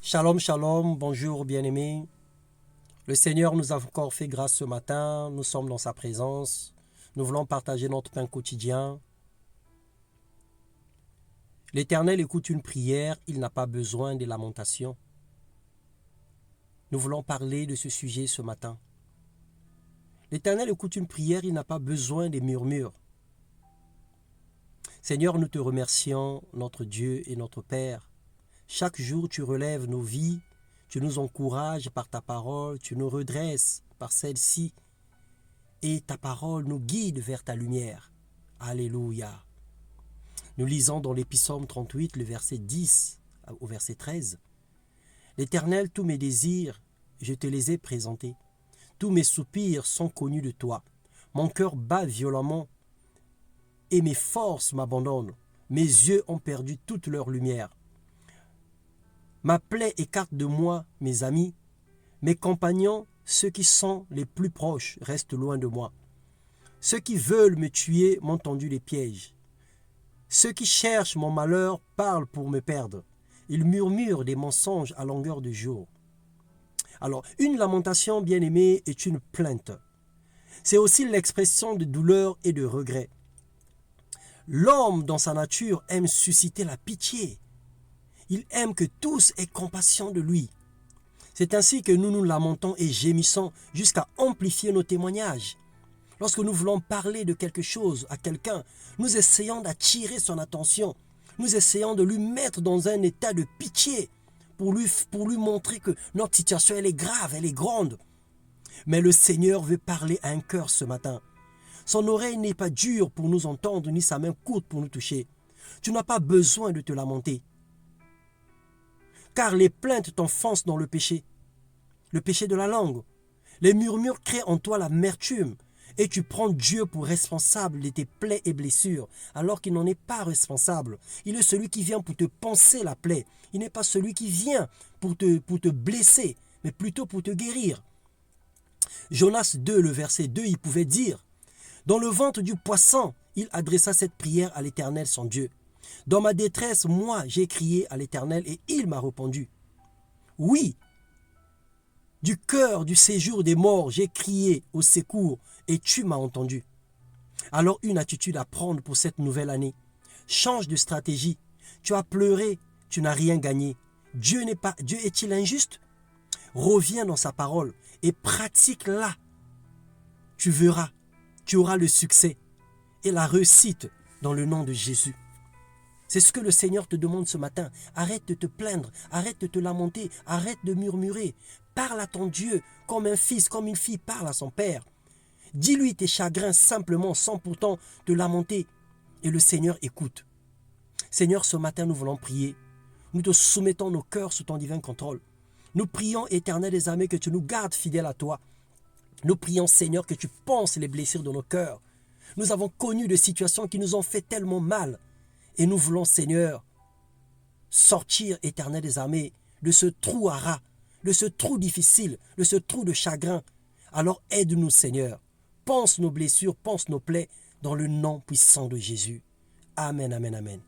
Shalom, shalom, bonjour bien-aimés. Le Seigneur nous a encore fait grâce ce matin, nous sommes dans sa présence, nous voulons partager notre pain quotidien. L'Éternel écoute une prière, il n'a pas besoin des lamentations. Nous voulons parler de ce sujet ce matin. L'Éternel écoute une prière, il n'a pas besoin des murmures. Seigneur, nous te remercions, notre Dieu et notre Père. Chaque jour, tu relèves nos vies, tu nous encourages par ta parole, tu nous redresses par celle-ci, et ta parole nous guide vers ta lumière. Alléluia. Nous lisons dans l'Épître 38, le verset 10 au verset 13. L'Éternel, tous mes désirs, je te les ai présentés. Tous mes soupirs sont connus de toi. Mon cœur bat violemment et mes forces m'abandonnent. Mes yeux ont perdu toute leur lumière. Ma plaie écarte de moi mes amis. Mes compagnons, ceux qui sont les plus proches, restent loin de moi. Ceux qui veulent me tuer m'ont tendu les pièges. Ceux qui cherchent mon malheur parlent pour me perdre. Ils murmurent des mensonges à longueur de jour. Alors, une lamentation, bien-aimée, est une plainte. C'est aussi l'expression de douleur et de regret. L'homme, dans sa nature, aime susciter la pitié. Il aime que tous aient compassion de lui. C'est ainsi que nous nous lamentons et gémissons jusqu'à amplifier nos témoignages. Lorsque nous voulons parler de quelque chose à quelqu'un, nous essayons d'attirer son attention. Nous essayons de lui mettre dans un état de pitié pour lui montrer que notre situation elle est grave, elle est grande. Mais le Seigneur veut parler à un cœur ce matin. Son oreille n'est pas dure pour nous entendre, ni sa main courte pour nous toucher. Tu n'as pas besoin de te lamenter. Car les plaintes t'enfoncent dans le péché de la langue. Les murmures créent en toi l'amertume et tu prends Dieu pour responsable de tes plaies et blessures, alors qu'il n'en est pas responsable. Il est celui qui vient pour te panser la plaie. Il n'est pas celui qui vient pour te blesser, mais plutôt pour te guérir. Jonas 2, le verset 2, il pouvait dire « Dans le ventre du poisson, il adressa cette prière à l'Éternel son Dieu. Dans ma détresse, moi, j'ai crié à l'Éternel et il m'a répondu. Oui, du cœur du séjour des morts, j'ai crié au secours et tu m'as entendu. » Alors une attitude à prendre pour cette nouvelle année. Change de stratégie. Tu as pleuré, tu n'as rien gagné. Dieu est-il injuste? Reviens dans sa parole et pratique-la. Tu verras, tu auras le succès et la réussite dans le nom de Jésus. C'est ce que le Seigneur te demande ce matin. Arrête de te plaindre, arrête de te lamenter, arrête de murmurer. Parle à ton Dieu comme un fils, comme une fille parle à son père. Dis-lui tes chagrins simplement sans pourtant te lamenter. Et le Seigneur écoute. Seigneur, ce matin nous voulons prier. Nous te soumettons nos cœurs sous ton divin contrôle. Nous prions, Éternel des armées, que tu nous gardes fidèles à toi. Nous prions, Seigneur, que tu penses les blessures de nos cœurs. Nous avons connu des situations qui nous ont fait tellement mal. Et nous voulons, Seigneur, sortir, Éternel des armées, de ce trou à rats, de ce trou difficile, de ce trou de chagrin. Alors aide-nous, Seigneur. Pense nos blessures, pense nos plaies, dans le nom puissant de Jésus. Amen, amen, amen.